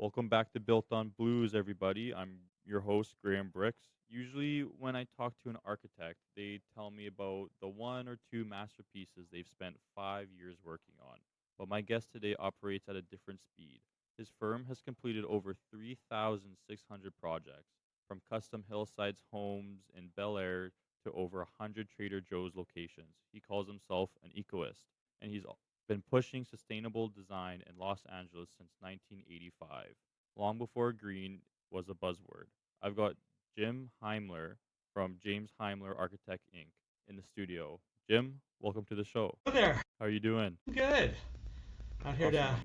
Welcome back to Built on Blues, everybody. I'm your host, Graham Bricks. Usually, when I talk to an architect, they tell me about the one or two masterpieces they've spent 5 years working on. But my guest today operates at a different speed. His firm has completed over 3,600 projects, from custom hillsides homes in Bel Air to over 100 Trader Joe's locations. He calls himself an ecoist, and he's been pushing sustainable design in Los Angeles since 1985, long before green was a buzzword. I've got Jim Heimler from James Heimler Architect Inc. in the studio. Jim, welcome to the show. Hello there. How are you doing? Good. Out here to Awesome.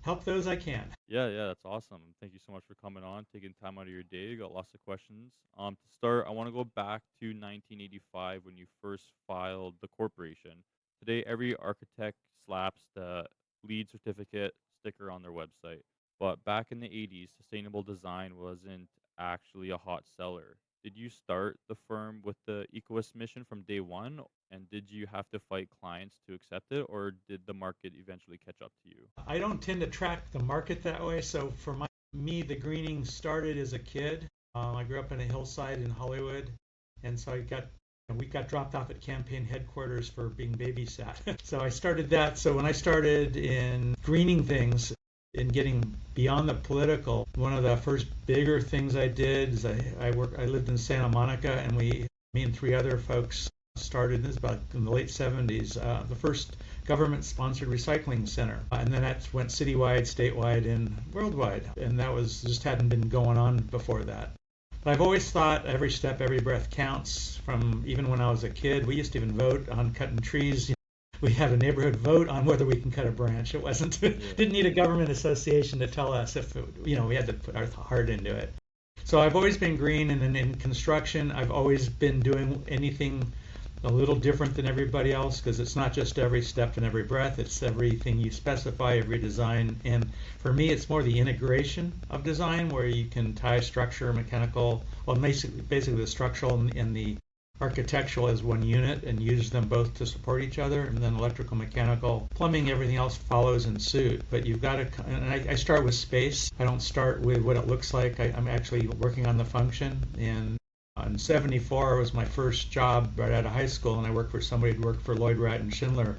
help those I can. Yeah, that's awesome. Thank you so much for coming on, taking time out of your day. You got lots of questions. To start, I want to go back to 1985 when you first filed the corporation. Today, every architect slaps the LEED certificate sticker on their website. But back in the 80s, sustainable design wasn't actually a hot seller. Did you start the firm with the Ecoist mission from day one? And did you have to fight clients to accept it, or did the market eventually catch up to you? I don't tend to track the market that way. So for me, the greening started as a kid. I grew up in a hillside in Hollywood, and so we got dropped off at campaign headquarters for being babysat. So I started that. So when I started in greening things and getting beyond the political, one of the first bigger things I did is I lived in Santa Monica, and me and three other folks started, this about in the late 70s, the first government-sponsored recycling center. And then that went citywide, statewide, and worldwide. And that was just hadn't been going on before that. But I've always thought every step, every breath counts. From even when I was a kid, we used to even vote on cutting trees. We had a neighborhood vote on whether we can cut a branch. It wasn't didn't need a government association to tell us if we had to put our heart into it. So I've always been green, and then in construction, I've always been doing anything a little different than everybody else, because it's not just every step and every breath, it's everything you specify, every design. And for me, it's more the integration of design, where you can tie structure, mechanical, well, basically the structural and the architectural as one unit, and use them both to support each other. And then electrical, mechanical, plumbing, everything else follows in suit. But you've got to, and I start with space. I don't start with what it looks like. I'm actually working on the function. And in 74 was my first job right out of high school, and I worked for somebody who'd worked for Lloyd Wright and Schindler,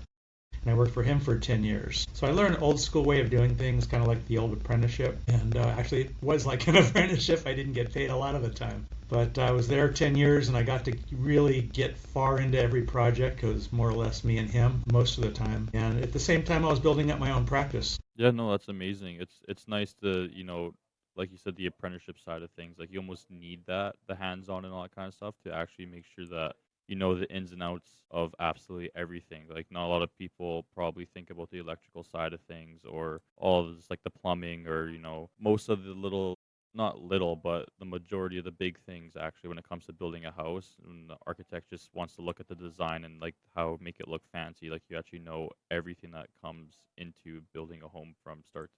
and I worked for him for 10 years. So I learned an old school way of doing things, kind of like the old apprenticeship, and actually it was like an apprenticeship. I didn't get paid a lot of the time, but I was there 10 years, and I got to really get far into every project, because it was more or less me and him most of the time. And at the same time, I was building up my own practice. Yeah, no, that's amazing. It's nice to, like you said, the apprenticeship side of things. Like you almost need that, the hands-on and all that kind of stuff, to actually make sure that you know the ins and outs of absolutely everything. Like not a lot of people probably think about the electrical side of things, or all of this, like the plumbing, or most of the not little, but the majority of the big things actually when it comes to building a house. And the architect just wants to look at the design and like how make it look fancy. Like you actually know everything that comes into building a home from start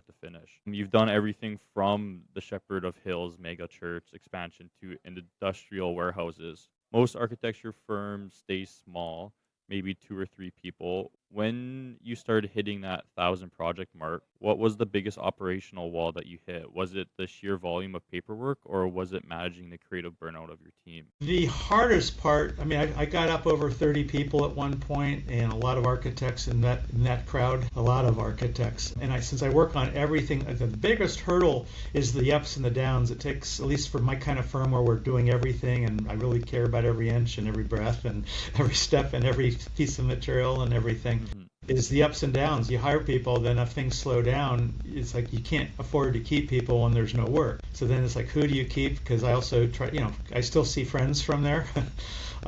to finish. You've done everything from the Shepherd of Hills mega church expansion to industrial warehouses. Most architecture firms stay small, maybe 2 or 3 people. When you started hitting that 1,000 project mark, what was the biggest operational wall that you hit? Was it the sheer volume of paperwork, or was it managing the creative burnout of your team? The hardest part, I got up over 30 people at one point, and a lot of architects in that crowd, a lot of architects. And since I work on everything, the biggest hurdle is the ups and the downs. It takes, at least for my kind of firm where we're doing everything, and I really care about every inch and every breath and every step and every piece of material and everything. Mm-hmm. Is the ups and downs. You hire people, then if things slow down, it's like you can't afford to keep people when there's no work. So then it's like, who do you keep? Because I also try, I still see friends from there.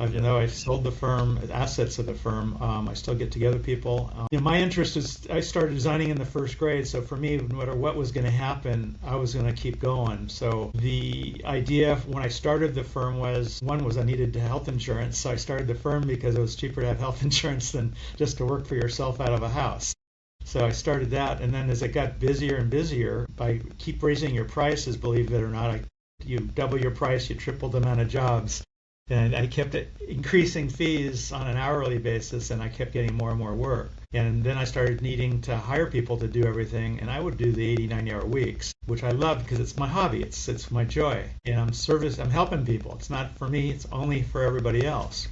Even though I sold the firm, assets of the firm, I still get together people. My interest is, I started designing in the first grade, so for me, no matter what was going to happen, I was going to keep going. So the idea when I started the firm was I needed health insurance, so I started the firm because it was cheaper to have health insurance than just to work for yourself out of a house. So I started that, and then as it got busier and busier, by keep raising your prices, believe it or not, you double your price, you triple the amount of jobs. And I kept increasing fees on an hourly basis, and I kept getting more and more work. And then I started needing to hire people to do everything, and I would do the 80, 90-hour weeks, which I loved because it's my hobby, it's my joy, and I'm helping people. It's not for me, it's only for everybody else.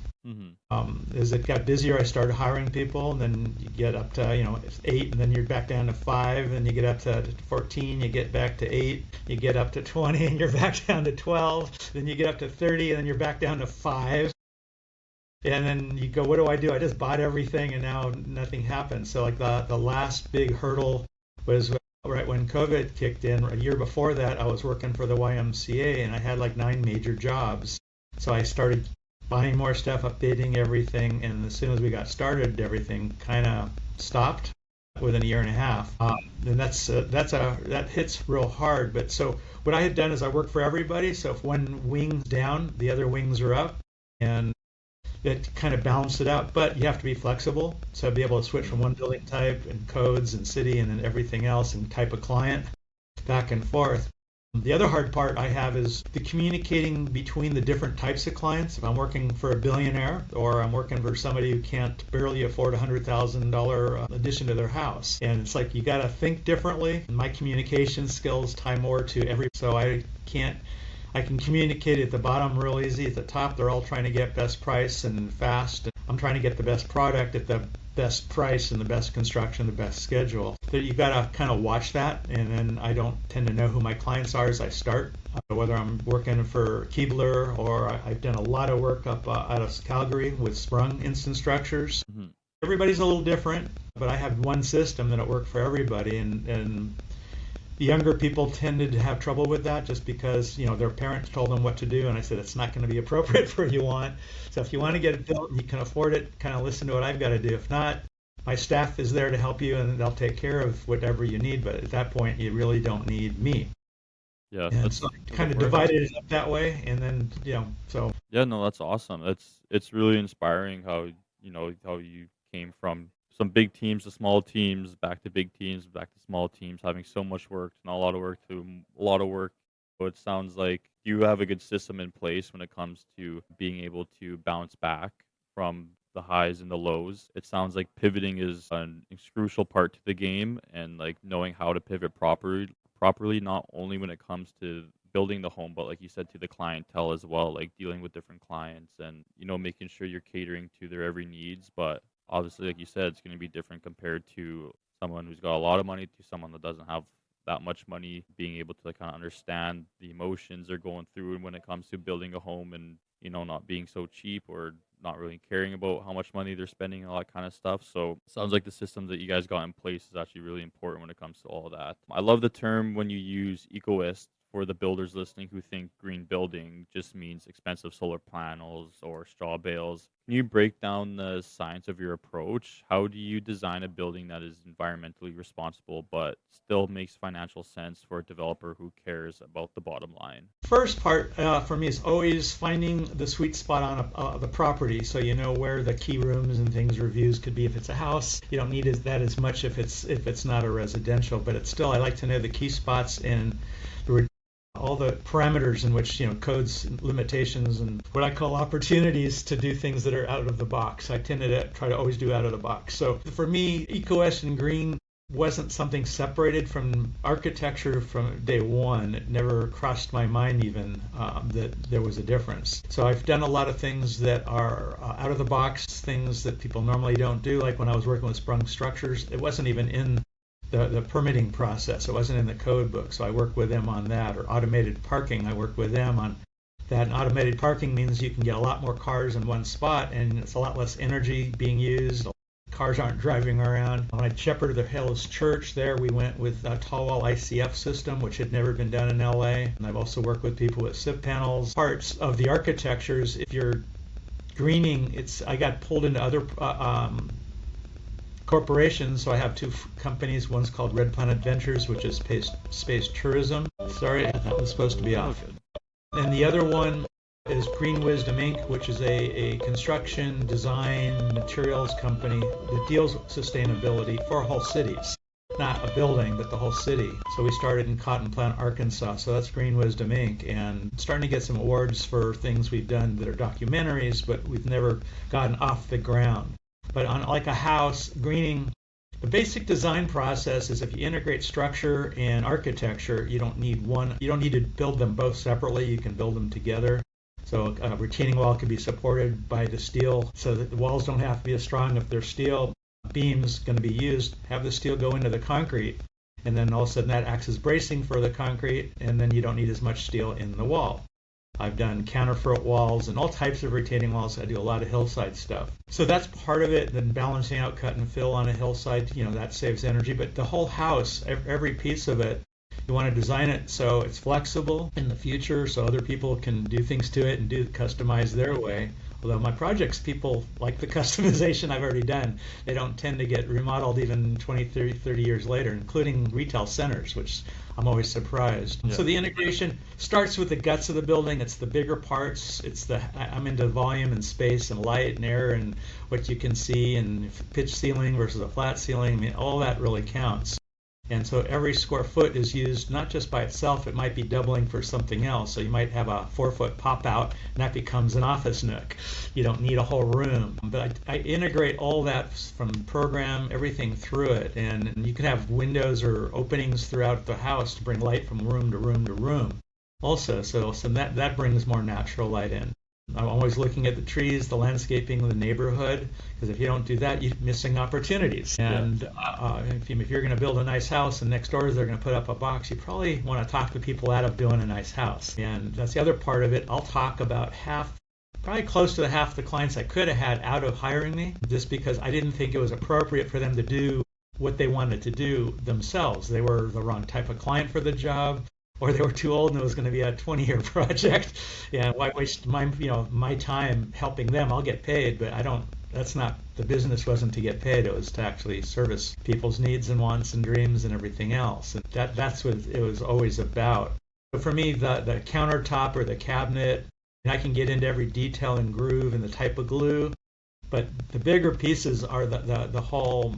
As it got busier, I started hiring people, and then you get up to 8, and then you're back down to 5, and you get up to 14, you get back to 8, you get up to 20, and you're back down to 12, then you get up to 30, and then you're back down to 5. And then you go, what do? I just bought everything, and now nothing happened. So like the last big hurdle was right when COVID kicked in. A year before that, I was working for the YMCA, and I had like 9 major jobs. So I started buying more stuff, updating everything, and as soon as we got started, everything kind of stopped within a year and a half. And that hits real hard. But so what I had done is I worked for everybody. So if one wing's down, the other wings are up, and it kind of balanced it out. But you have to be flexible, so be able to switch from one building type and codes and city and then everything else and type of client back and forth. The other hard part I have is the communicating between the different types of clients. If I'm working for a billionaire or I'm working for somebody who can't barely afford a $100,000 addition to their house, and it's like you got to think differently. My communication skills tie more to so I can communicate at the bottom real easy. At the top, they're all trying to get best price and fast. I'm trying to get the best product at the best price and the best construction, the best schedule. So you got to kind of watch that, and then I don't tend to know who my clients are as I start, whether I'm working for Keebler or I've done a lot of work up out of Calgary with sprung instant structures. Everybody's a little different, but I have one system that'll work for everybody, and the younger people tended to have trouble with that just because their parents told them what to do, and I said it's not going to be appropriate for what you want. So if you want to get it built and you can afford it, kind of listen to what I've got to do. If not, my staff is there to help you, and they'll take care of whatever you need. But at that point, you really don't need me. Yeah, and that's so I kind of divided it up that way, and then so. Yeah, no, that's awesome. It's really inspiring how you came from some big teams to small teams, back to big teams, back to small teams, having so much work, not a lot of work to a lot of work. So it sounds like you have a good system in place when it comes to being able to bounce back from the highs and the lows. It sounds like pivoting is an crucial part to the game, and like knowing how to pivot properly, not only when it comes to building the home, but like you said, to the clientele as well, like dealing with different clients and, making sure you're catering to their every needs. But obviously, like you said, it's going to be different compared to someone who's got a lot of money to someone that doesn't have that much money, being able to kind of understand the emotions they're going through and when it comes to building a home, and not being so cheap or not really caring about how much money they're spending and all that kind of stuff. So it sounds like the system that you guys got in place is actually really important when it comes to all that. I love the term when you use Ecoist. For the builders listening who think green building just means expensive solar panels or straw bales, can you break down the science of your approach? How do you design a building that is environmentally responsible but still makes financial sense for a developer who cares about the bottom line? First part for me is always finding the sweet spot on the property, so you know where the key rooms and things reviews could be. If it's a house, you don't need that as much if it's not a residential, but it's still, I like to know the key spots and all the parameters in which codes, limitations, and what I call opportunities to do things that are out of the box. I tend to try to always do out of the box. So for me, Ecoist and green wasn't something separated from architecture from day one. It never crossed my mind even that there was a difference. So I've done a lot of things that are out of the box, things that people normally don't do. Like when I was working with sprung structures, it wasn't even in the permitting process. It wasn't in the code book, so I worked with them on that. Or automated parking, I worked with them on that. And automated parking means you can get a lot more cars in one spot, and it's a lot less energy being used. Cars aren't driving around. When I shepherded the Hills Church there, we went with a tall wall ICF system, which had never been done in LA. And I've also worked with people with SIP panels. Parts of the architectures, if you're greening, I got pulled into other corporations, so I have 2 companies. One's called Red Planet Ventures, which is space tourism. Sorry, that was supposed to be off. And the other one is Green Wisdom Inc., which is a construction, design, materials company that deals with sustainability for whole cities. not a building, but the whole city. So we started in Cotton Plant, Arkansas. So that's Green Wisdom Inc. And starting to get some awards for things we've done that are documentaries, but we've never gotten off the ground. But on like a house, greening, the basic design process is if you integrate structure and architecture, you don't need to build them both separately. You can build them together. So a retaining wall can be supported by the steel so that the walls don't have to be as strong if they're steel. Beams going to be used, have the steel go into the concrete, and then all of a sudden that acts as bracing for the concrete, and then you don't need as much steel in the wall. I've done counterfeit walls and all types of retaining walls. I do a lot of hillside stuff. So that's part of it. Then balancing out cut and fill on a hillside, that saves energy. But the whole house, every piece of it, you want to design it so it's flexible in the future so other people can do things to it and customize their way. Although my projects, people like the customization I've already done. They don't tend to get remodeled even 20, 30 years later, including retail centers, which I'm always surprised. Yeah. So the integration starts with the guts of the building. It's the bigger parts. I'm into volume and space and light and air and what you can see and pitch ceiling versus a flat ceiling. I mean, all that really counts. And so every square foot is used not just by itself, it might be doubling for something else. So you might have a 4-foot pop out and that becomes an office nook. You don't need a whole room. But I integrate all that from program, everything through it. And you can have windows or openings throughout the house to bring light from room to room to room. Also, so that brings more natural light in. I'm always looking at the trees, the landscaping, the neighborhood, because if you don't do that, you're missing opportunities. And if you're going to build a nice house and next door they're going to put up a box, you probably want to talk the people out of doing a nice house. And that's the other part of it. I'll talk about probably close to half the clients I could have had out of hiring me, just because I didn't think it was appropriate for them to do what they wanted to do themselves. They were the wrong type of client for the job, or they were too old and it was going to be a 20-year project. Yeah, why waste my time helping them? I'll get paid, but that's not, the business wasn't to get paid. It was to actually service people's needs and wants and dreams and everything else. And that's what it was always about. So for me, the countertop or the cabinet, I can get into every detail and groove and the type of glue, but the bigger pieces are the whole,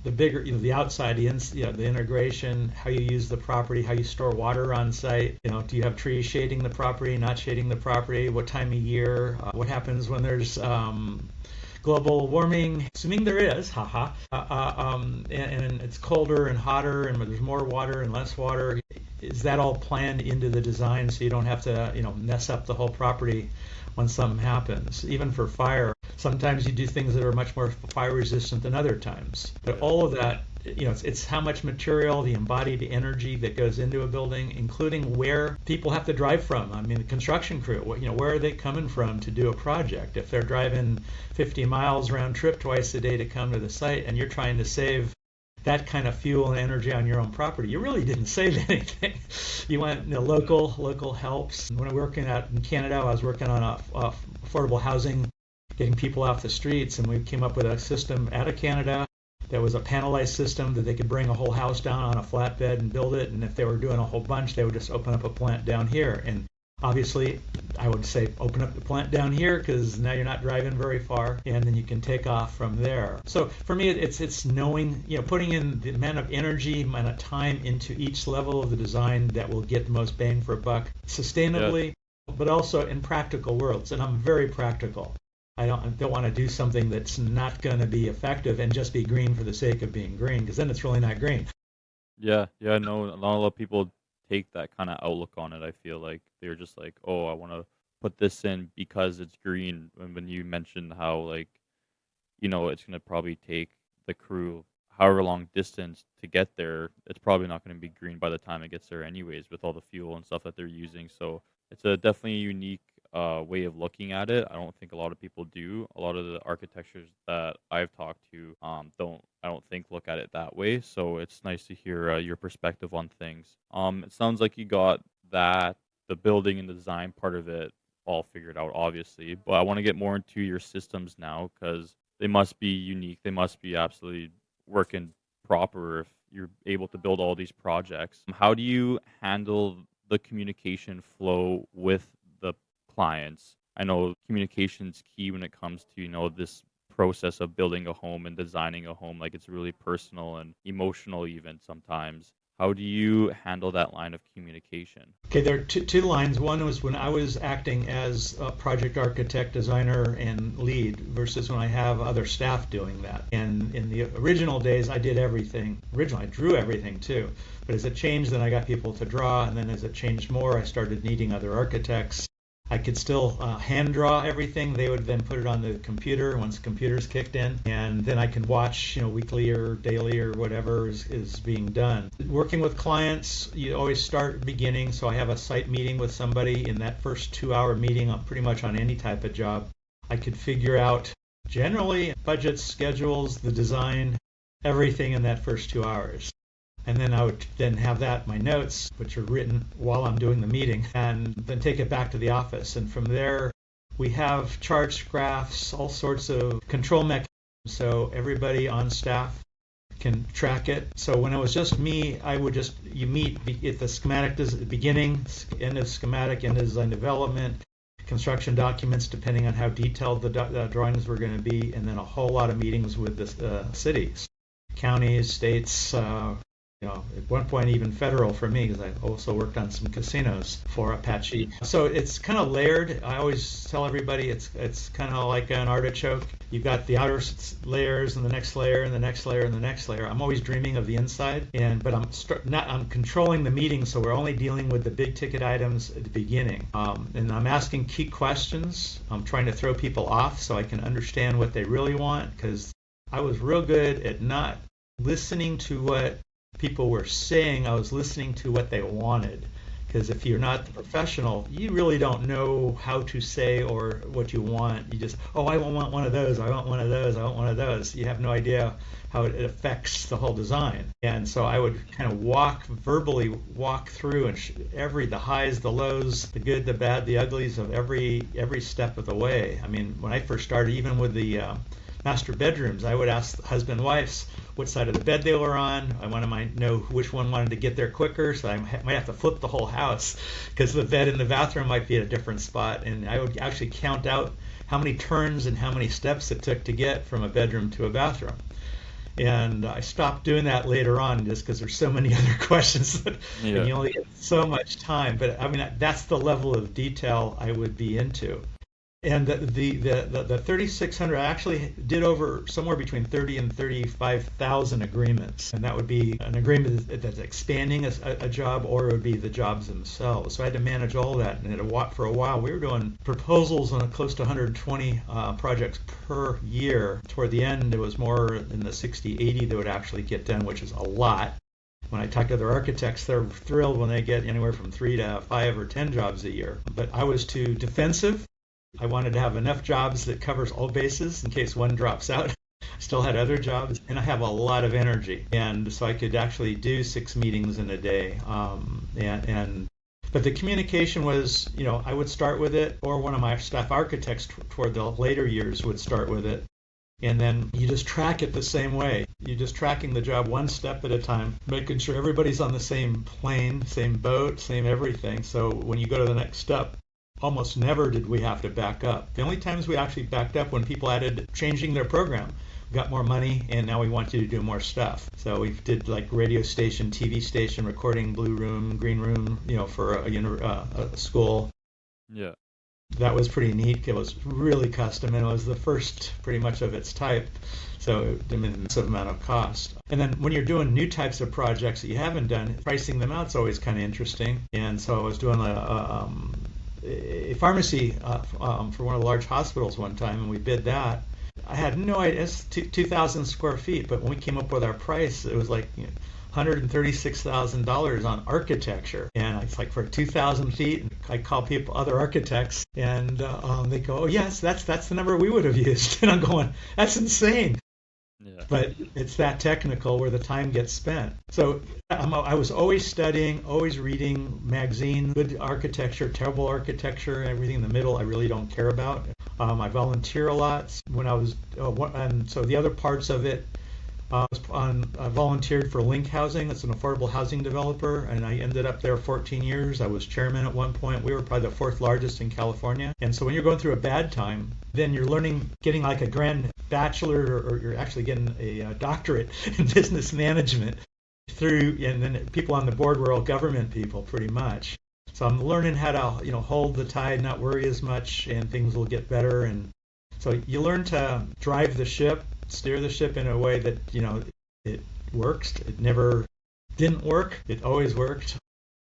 the bigger, the outside, the integration, how you use the property, how you store water on site. Do you have trees shading the property, not shading the property? What time of year? What happens when there's global warming? Assuming there is, and it's colder and hotter, and there's more water and less water. Is that all planned into the design so you don't have to, mess up the whole property when something happens? Even for fire, sometimes you do things that are much more fire resistant than other times. But all of that, it's how much material, the embodied energy that goes into a building, including where people have to drive from. I mean, the construction crew, where are they coming from to do a project? If they're driving 50 miles round trip twice a day to come to the site and you're trying to save that kind of fuel and energy on your own property, you really didn't save anything. You went local helps. When I was working out in Canada, I was working on affordable housing, getting people off the streets, and we came up with a system out of Canada that was a panelized system that they could bring a whole house down on a flatbed and build it. And if they were doing a whole bunch, they would just open up a plant down here. And obviously, I would say open up the plant down here because now you're not driving very far, and then you can take off from there. So for me, it's knowing, putting in the amount of energy, amount of time into each level of the design that will get the most bang for a buck sustainably, but also in practical worlds. And I'm very practical. I don't want to do something that's not going to be effective and just be green for the sake of being green, because then it's really not green. Yeah, no, a lot of people take that kind of outlook on it. I feel like they're just like, oh, I want to put this in because it's green. And when you mentioned how, like, it's going to probably take the crew however long distance to get there, it's probably not going to be green by the time it gets there anyways, with all the fuel and stuff that they're using. So it's a definitely unique way of looking at it. I don't think a lot of people do. A lot of the architectures that I've talked to I don't think look at it that way. So it's nice to hear your perspective on things. It sounds like you got the building and the design part of it all figured out, obviously. But I want to get more into your systems now, because they must be unique. They must be absolutely working proper if you're able to build all these projects. How do you handle the communication flow with the clients? I know communication's key when it comes to, this process of building a home and designing a home. Like, it's really personal and emotional even sometimes. How do you handle that line of communication? Okay, there are two lines. One was when I was acting as a project architect, designer, and lead versus when I have other staff doing that. And in the original days, I did everything. Originally, I drew everything too. But as it changed, then I got people to draw. And then as it changed more, I started needing other architects. I could still hand draw everything. They would then put it on the computer once computers kicked in, and then I can watch, weekly or daily or whatever is being done. Working with clients, you always start at the beginning. So I have a site meeting with somebody. In that first 2-hour meeting, pretty much on any type of job, I could figure out generally budgets, schedules, the design, everything in that first 2 hours. And then I would then have my notes, which are written while I'm doing the meeting, and then take it back to the office. And from there, we have charts, graphs, all sorts of control mechanisms so everybody on staff can track it. So when it was just me, I would you meet at the schematic beginning, end of schematic, end of design development, construction documents, depending on how detailed the drawings were going to be, and then a whole lot of meetings with the cities, counties, states, at one point even federal for me, because I also worked on some casinos for Apache. So it's kind of layered. I always tell everybody it's kind of like an artichoke. You've got the outer layers and the next layer and the next layer and the next layer. I'm always dreaming of the inside, but I'm controlling the meeting, so we're only dealing with the big ticket items at the beginning. And I'm asking key questions. I'm trying to throw people off so I can understand what they really want, because I was real good at not listening to what people were saying. I was listening to what they wanted, because if you're not the professional, you really don't know how to say or what you want. You just, I want one of those, I want one of those, I want one of those. You have no idea how it affects the whole design. And so I would kind of verbally walk through and the highs, the lows, the good, the bad, the uglies of every step of the way. I mean, when I first started, even with the master bedrooms, I would ask the husband and wives what side of the bed they were on. I want to know which one wanted to get there quicker, so I might have to flip the whole house because the bed in the bathroom might be at a different spot. And I would actually count out how many turns and how many steps it took to get from a bedroom to a bathroom. And I stopped doing that later on just because there's so many other questions and you only get so much time. But I mean, that's the level of detail I would be into. And the 3,600, I actually did over somewhere between 30 and 35,000 agreements. And that would be an agreement that's expanding a job, or it would be the jobs themselves. So I had to manage all that. And for a while, we were doing proposals on close to 120 projects per year. Toward the end, it was more in the 60, 80 that would actually get done, which is a lot. When I talk to other architects, they're thrilled when they get anywhere from 3 to 5 or 10 jobs a year. But I was too defensive. I wanted to have enough jobs that covers all bases in case one drops out. I still had other jobs, and I have a lot of energy, and so I could actually do 6 meetings in a day. But the communication was, I would start with it, or one of my staff architects toward the later years would start with it, and then you just track it the same way. You're just tracking the job one step at a time, making sure everybody's on the same plane, same boat, same everything. So when you go to the next step, almost never did we have to back up. The only times we actually backed up when people changing their program. We got more money, and now we want you to do more stuff. So we did like radio station, TV station, recording, blue room, green room, for a school. Yeah. That was pretty neat. It was really custom, and it was the first pretty much of its type. So it didn't a massive amount of cost. And then when you're doing new types of projects that you haven't done, pricing them out is always kind of interesting. And so I was doing a pharmacy for one of the large hospitals one time, and we bid that. I had no idea. It's 2,000 square feet, but when we came up with our price, it was like $136,000 on architecture, and it's like for 2,000 feet. I call people, other architects, and they go, "Oh yes, that's the number we would have used." And I'm going, "That's insane." Yeah. But it's that technical where the time gets spent. So I was always studying, always reading magazine, good architecture, terrible architecture, everything in the middle I really don't care about. I volunteer a lot when I was, and so the other parts of it I volunteered for Link Housing. It's an affordable housing developer, and I ended up there 14 years. I was chairman at one point. We were probably the fourth largest in California. And so when you're going through a bad time, then you're learning, getting like a grand bachelor, or you're actually getting a doctorate in business management through, and then people on the board were all government people pretty much. So I'm learning how to, hold the tide, not worry as much, and things will get better. And so you learn to drive the ship, steer the ship in a way that, it works. It never didn't work. It always worked.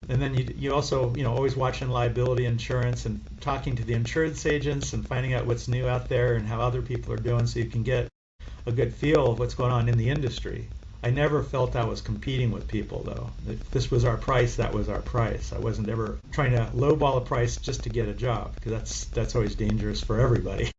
And then you also, always watching liability insurance and talking to the insurance agents and finding out what's new out there and how other people are doing, so you can get a good feel of what's going on in the industry. I never felt I was competing with people, though. If this was our price, that was our price. I wasn't ever trying to lowball a price just to get a job, because that's always dangerous for everybody.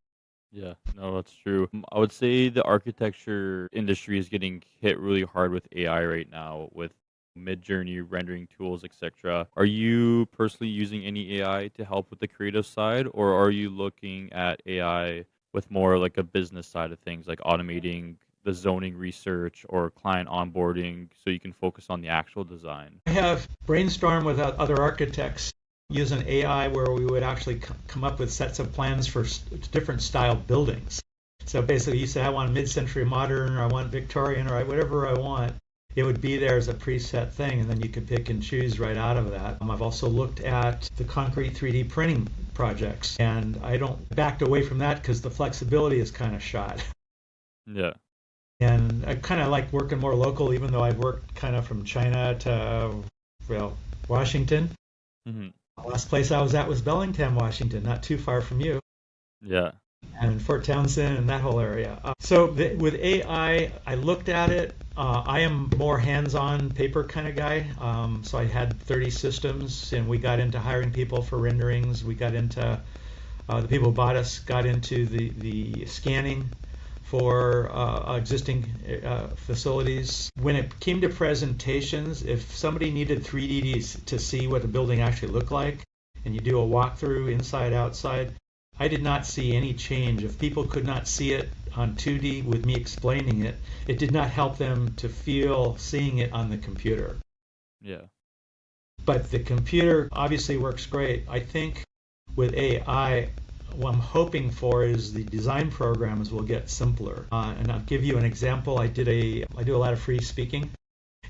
Yeah, no, that's true. I would say the architecture industry is getting hit really hard with AI right now, with mid-journey rendering tools, etc. Are you personally using any AI to help with the creative side, or are you looking at AI with more like a business side of things, like automating the zoning research or client onboarding so you can focus on the actual design? I have brainstormed with other architects using AI, where we would actually come up with sets of plans for different style buildings. So basically, you say, I want mid-century modern, or I want Victorian, or whatever I want. It would be there as a preset thing, and then you could pick and choose right out of that. I've also looked at the concrete 3D printing projects, and I don't backed away from that because the flexibility is kind of shot. Yeah. And I kind of like working more local, even though I've worked kind of from China to, Washington. Mm-hmm. The last place I was at was Bellingham, Washington, not too far from you. Yeah. And Fort Townsend and that whole area. So with AI, I looked at it. I am more hands-on paper kind of guy. So I had 30 systems, and we got into hiring people for renderings. We got into, the people who bought us got into the scanning for existing facilities. When it came to presentations, if somebody needed 3D to see what the building actually looked like, and you do a walkthrough inside, outside, I did not see any change. If people could not see it on 2D with me explaining it, it did not help them to feel seeing it on the computer. Yeah. But the computer obviously works great. I think with AI, what I'm hoping for is the design programs will get simpler. And I'll give you an example. I do a lot of free speaking.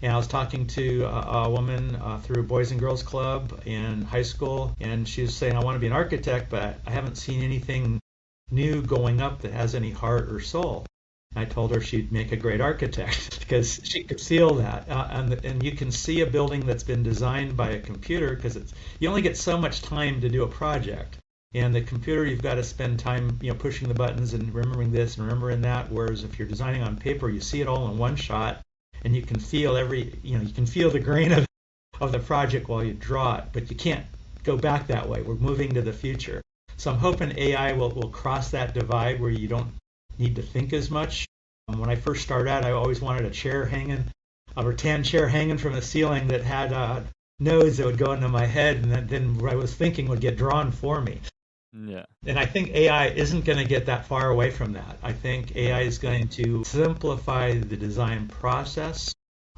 And I was talking to a woman through Boys and Girls Club in high school, and she was saying, I want to be an architect, but I haven't seen anything new going up that has any heart or soul. And I told her she'd make a great architect because she could feel that. And you can see a building that's been designed by a computer, because you only get so much time to do a project. And the computer, you've got to spend time, pushing the buttons and remembering this and remembering that. Whereas if you're designing on paper, you see it all in one shot. And you can feel you can feel the grain of the project while you draw it, but you can't go back that way. We're moving to the future. So I'm hoping AI will cross that divide where you don't need to think as much. When I first started out, I always wanted a rattan chair hanging from the ceiling that had nodes that would go into my head, and then what I was thinking would get drawn for me. Yeah. And I think AI isn't going to get that far away from that. I think AI is going to simplify the design process.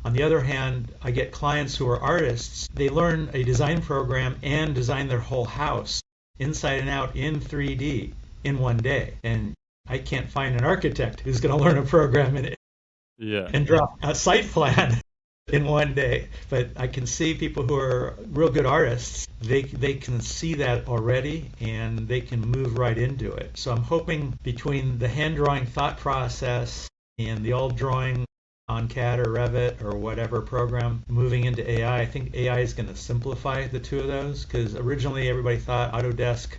On the other hand, I get clients who are artists. They learn a design program and design their whole house inside and out in 3D in one day. And I can't find an architect who's going to learn a program in it and draw a site plan in one day. But I can see people who are real good artists, they can see that already, and they can move right into it. So I'm hoping between the hand drawing thought process and the old drawing on CAD or Revit or whatever program moving into AI, I think AI is going to simplify the two of those, because originally everybody thought Autodesk,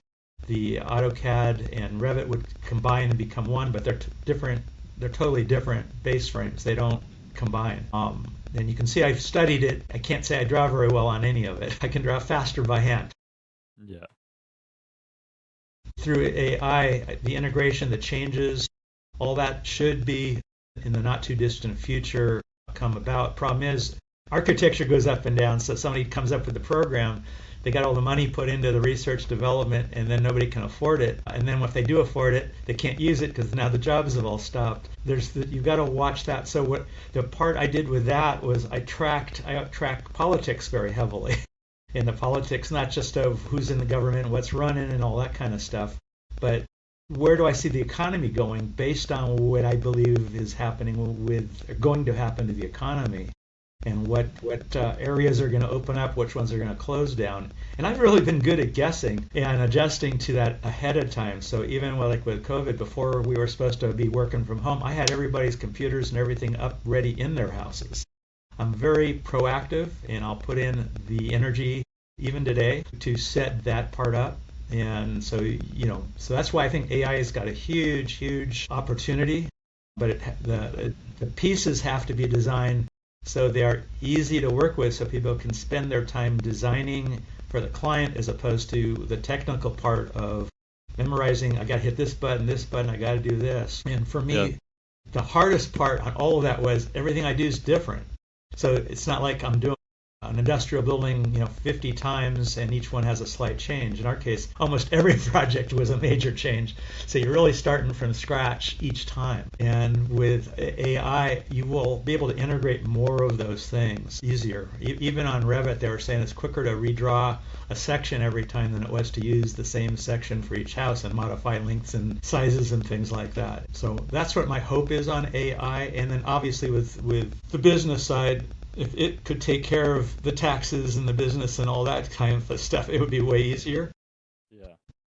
the AutoCAD and Revit would combine and become one, but they're different. They're totally different base frames. They don't combine. And you can see I've studied it. I can't say I draw very well on any of it. I can draw faster by hand. Yeah. Through AI, the integration, the changes, all that should be in the not too distant future come about. Problem is, architecture goes up and down, so somebody comes up with a program, they got all the money put into the research development, and then nobody can afford it. And then if they do afford it, they can't use it because now the jobs have all stopped. You've got to watch that. So what the part I did with that was I tracked politics very heavily. In the politics, not just of who's in the government, what's running, and all that kind of stuff, but where do I see the economy going based on what I believe is happening going to happen to the economy, and what areas are going to open up, which ones are going to close down. And I've really been good at guessing and adjusting to that ahead of time. So even with COVID, before we were supposed to be working from home, I had everybody's computers and everything up ready in their houses. I'm very proactive, and I'll put in the energy even today to set that part up. And so, so that's why I think AI has got a huge opportunity, but the pieces have to be designed so they are easy to work with, so people can spend their time designing for the client as opposed to the technical part of memorizing, I got to hit this button, I got to do this. And for me, the hardest part on all of that was everything I do is different. So it's not like I'm doing an industrial building, 50 times, and each one has a slight change. In our case, almost every project was a major change. So you're really starting from scratch each time. And with AI, you will be able to integrate more of those things easier. Even on Revit, they were saying it's quicker to redraw a section every time than it was to use the same section for each house and modify lengths and sizes and things like that. So that's what my hope is on AI. And then obviously with the business side, if it could take care of the taxes and the business and all that kind of stuff, it would be way easier. Yeah.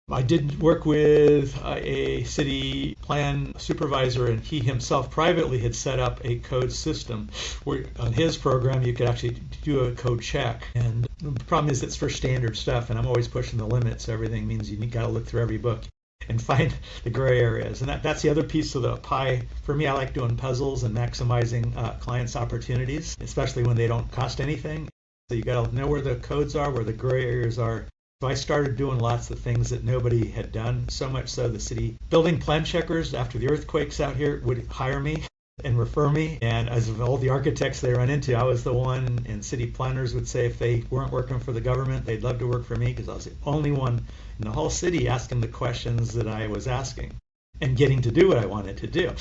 I did work with a city plan supervisor, and he himself privately had set up a code system where on his program you could actually do a code check. And the problem is it's for standard stuff, and I'm always pushing the limits. So everything means you got to look through every book and find the gray areas. And that's the other piece of the pie. For me, I like doing puzzles and maximizing clients' opportunities, especially when they don't cost anything. So you got to know where the codes are, where the gray areas are. So I started doing lots of things that nobody had done, so much so the city building plan checkers after the earthquakes out here would hire me and refer me. And as of all the architects they run into, I was the one, and city planners would say if they weren't working for the government, they'd love to work for me because I was the only one in the whole city asking the questions that I was asking and getting to do what I wanted to do.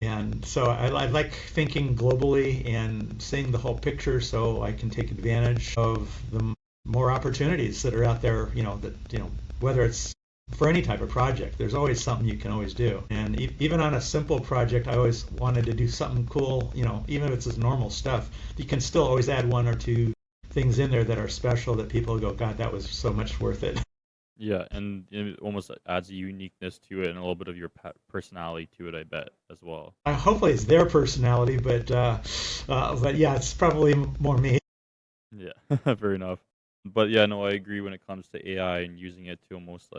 And so I like thinking globally and seeing the whole picture so I can take advantage of the more opportunities that are out there, whether it's for any type of project, there's always something you can always do. And even on a simple project, I always wanted to do something cool, even if it's just normal stuff, you can still always add one or two things in there that are special that people go, God, that was so much worth it. Yeah, and it almost adds a uniqueness to it and a little bit of your personality to it, I bet, as well. Hopefully it's their personality, but yeah, it's probably more me. Yeah, fair enough. But yeah, no, I agree when it comes to AI and using it to almost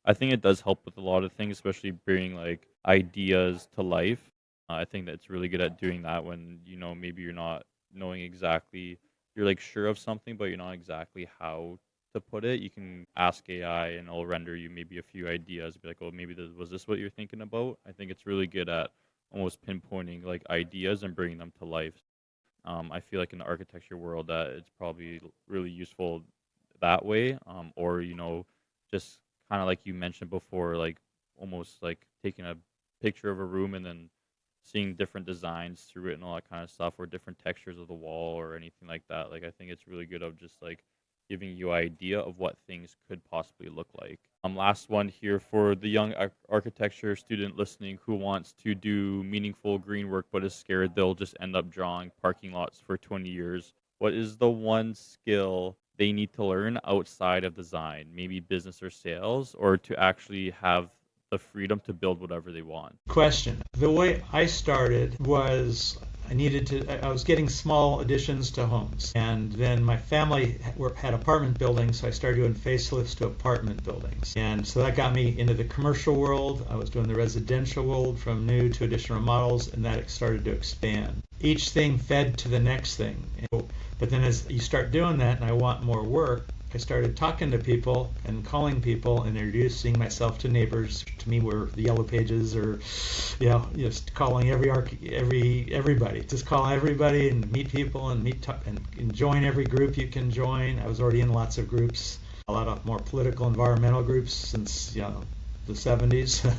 I think it does help with a lot of things, especially bringing ideas to life. I think that it's really good at doing that when, maybe you're not knowing exactly, you're sure of something, but you're not exactly how to put it. You can ask AI and it'll render you maybe a few ideas, be like, oh, maybe was this what you're thinking about? I think it's really good at almost pinpointing ideas and bringing them to life. I feel like in the architecture world that it's probably really useful that way, or just kind of like you mentioned before, almost taking a picture of a room and then seeing different designs through it and all that kind of stuff, or different textures of the wall or anything like that. I think it's really good of just giving you an idea of what things could possibly look like. Last one here for the young architecture student listening who wants to do meaningful green work but is scared they'll just end up drawing parking lots for 20 years. What is the one skill they need to learn outside of design, maybe business or sales, or to actually have the freedom to build whatever they want? Question. The way I started was I was getting small additions to homes, and then my family had apartment buildings, so I started doing facelifts to apartment buildings, and so that got me into the commercial world. I was doing the residential world from new to additional models, and that started to expand. Each thing fed to the next thing, but then as you start doing that and I want more work, I started talking to people and calling people and introducing myself to neighbors. To me, were the yellow pages, or just calling everybody. Just call everybody and meet people and join every group you can join. I was already in lots of groups, a lot of more political, environmental groups since the 70s.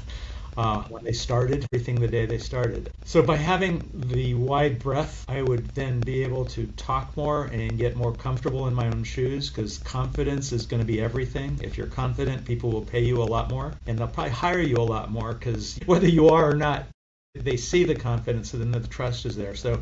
When they started, everything the day they started. So by having the wide breadth, I would then be able to talk more and get more comfortable in my own shoes, because confidence is going to be everything. If you're confident, people will pay you a lot more, and they'll probably hire you a lot more, because whether you are or not, they see the confidence and then the trust is there. So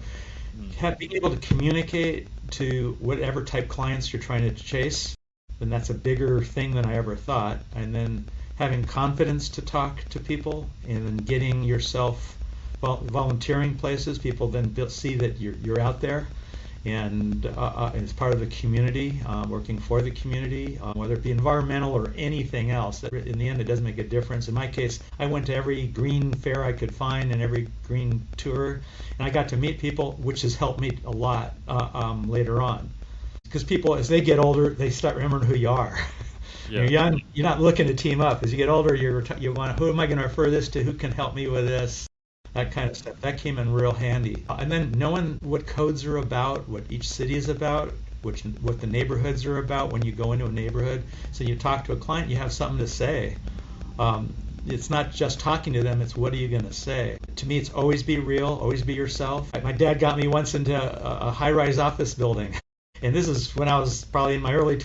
being able to communicate to whatever type clients you're trying to chase, then that's a bigger thing than I ever thought. And then having confidence to talk to people, and then getting yourself volunteering places, people then see that you're out there, and as part of the community, working for the community, whether it be environmental or anything else. In the end, it doesn't make a difference. In my case, I went to every green fair I could find and every green tour, and I got to meet people, which has helped me a lot later on. Because people, as they get older, they start remembering who you are. Yeah. You're young, you're not looking to team up. As you get older, you want, who am I going to refer this to? Who can help me with this? That kind of stuff. That came in real handy. And then knowing what codes are about, what each city is about, what the neighborhoods are about when you go into a neighborhood. So you talk to a client, you have something to say. It's not just talking to them, it's what are you going to say. To me, it's always be real, always be yourself. My dad got me once into a high-rise office building. And this is when I was probably in my early 20s,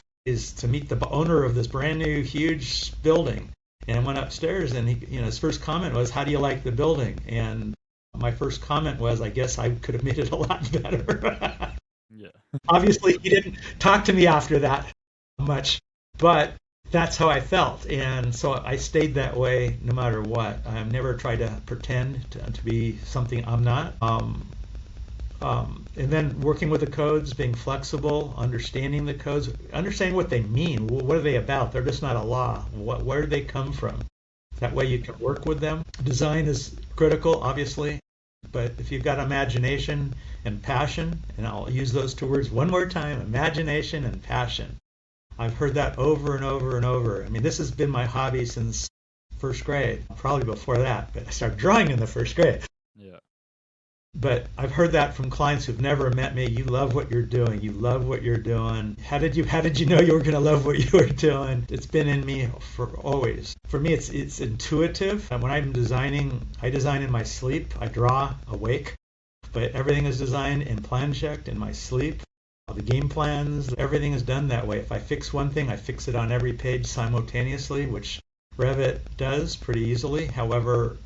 to meet the owner of this brand new huge building. And I went upstairs, and his first comment was, "How do you like the building?" And my first comment was, "I guess I could have made it a lot better." Yeah. Obviously, he didn't talk to me after that much, but that's how I felt. And so I stayed that way no matter what. I've never tried to pretend to be something I'm not. And then working with the codes, being flexible, understanding the codes, understanding what they mean. What are they about? They're just not a law. Where do they come from? That way you can work with them. Design is critical, obviously, but if you've got imagination and passion, and I'll use those two words one more time, imagination and passion. I've heard that over and over and over. I mean, this has been my hobby since first grade, probably before that, but I started drawing in the first grade. Yeah. But I've heard that from clients who've never met me. You love what you're doing. You love what you're doing. How did you know you were going to love what you were doing? It's been in me for always. For me, it's intuitive. And when I'm designing, I design in my sleep. I draw awake. But everything is designed and plan checked in my sleep. The game plans, everything is done that way. If I fix one thing, I fix it on every page simultaneously, which Revit does pretty easily. However,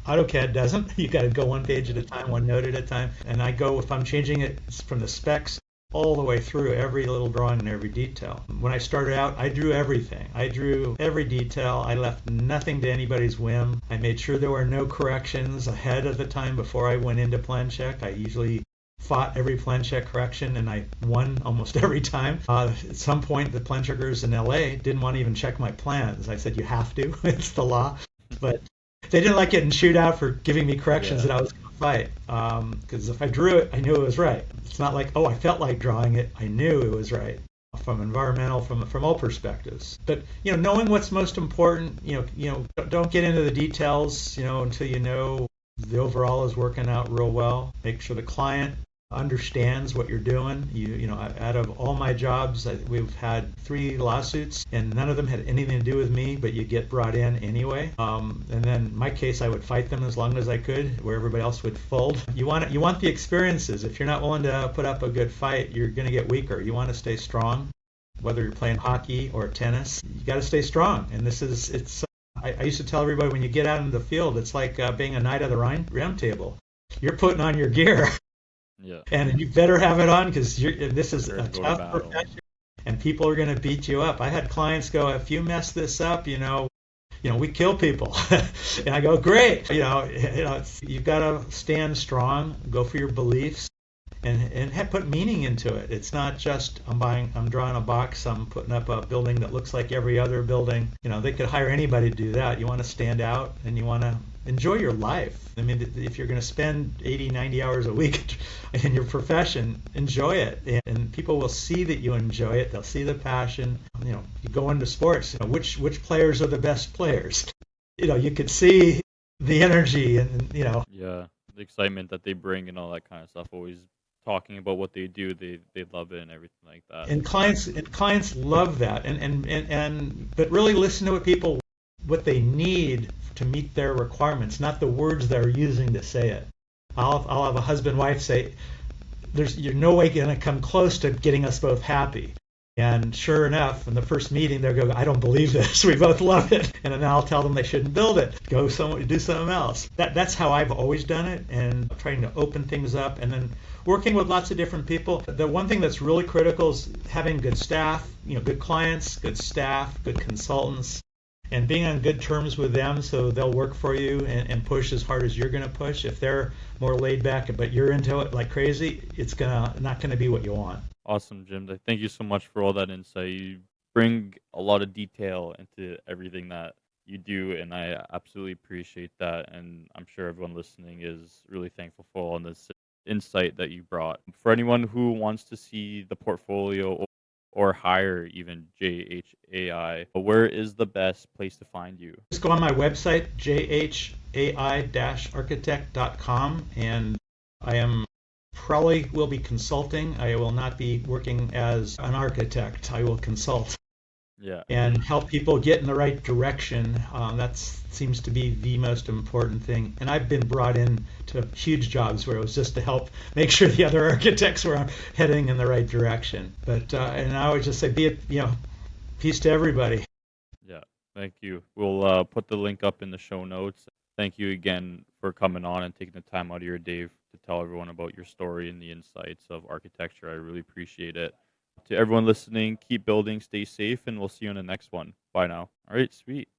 AutoCAD doesn't. You got to go one page at a time, one note at a time. And I go, if I'm changing it from the specs all the way through every little drawing and every detail. When I started out, I drew everything. I drew every detail. I left nothing to anybody's whim. I made sure there were no corrections ahead of the time before I went into plan check. I usually fought every plan check correction, and I won almost every time. At some point, the plan checkers in LA didn't want to even check my plans. I said, you have to. It's the law. But they didn't like getting chewed out for giving me corrections that I was going to fight. Because if I drew it, I knew it was right. It's not like, I felt like drawing it. I knew it was right. From environmental, from all perspectives. But knowing what's most important. Don't get into the details. Until you know the overall is working out real well. Make sure the client understands what you're doing. Out of all my jobs, we've had 3 lawsuits, and none of them had anything to do with me, but you get brought in anyway. And then in my case, I would fight them as long as I could, where everybody else would fold. You want the experiences. If you're not willing to put up a good fight, you're going to get weaker. You want to stay strong, whether you're playing hockey or tennis. You got to stay strong. And I used to tell everybody, when you get out into the field, it's like being a knight of the round table. You're putting on your gear. Yeah. And you better have it on, because this is a tough battle. profession, and people are going to beat you up. I had clients go, if you mess this up, we kill people. And I go, great. You've got to stand strong, go for your beliefs, and put meaning into it. It's not just I'm drawing a box, I'm putting up a building that looks like every other building. They could hire anybody to do that. You want to stand out and you want to enjoy your life. I mean, if you're going to spend 80, 90 hours a week in your profession, enjoy it. And people will see that you enjoy it. They'll see the passion. You go into sports, which players are the best players? You could see the energy and. Yeah, the excitement that they bring and all that kind of stuff. Always talking about what they do, they love it and everything like that. And clients love that. But really listen to what they need to meet their requirements, not the words they're using to say it. I'll have a husband wife say, you're no way going to come close to getting us both happy. And sure enough, in the first meeting, they'll go, I don't believe this. We both love it. And then I'll tell them they shouldn't build it. Do something else. That's how I've always done it, and trying to open things up and then working with lots of different people. The one thing that's really critical is having good staff, good clients, good staff, good consultants, and being on good terms with them so they'll work for you and push as hard as you're going to push. If they're more laid back but you're into it like crazy, it's not going to be what you want. Awesome, Jim. Thank you so much for all that insight. You bring a lot of detail into everything that you do, and I absolutely appreciate that. And I'm sure everyone listening is really thankful for all this insight that you brought. For anyone who wants to see the portfolio or hire even JHAI, where is the best place to find you? Just go on my website, jhai-architect.com, and I probably will be consulting. I will not be working as an architect. I will consult. Yeah. And help people get in the right direction. That seems to be the most important thing. And I've been brought in to huge jobs where it was just to help make sure the other architects were heading in the right direction. But and I would just say, peace to everybody. Yeah, thank you. We'll put the link up in the show notes. Thank you again for coming on and taking the time out of your day to tell everyone about your story and the insights of architecture. I really appreciate it. To everyone listening, keep building, stay safe, and we'll see you on the next one. Bye now. All right, sweet.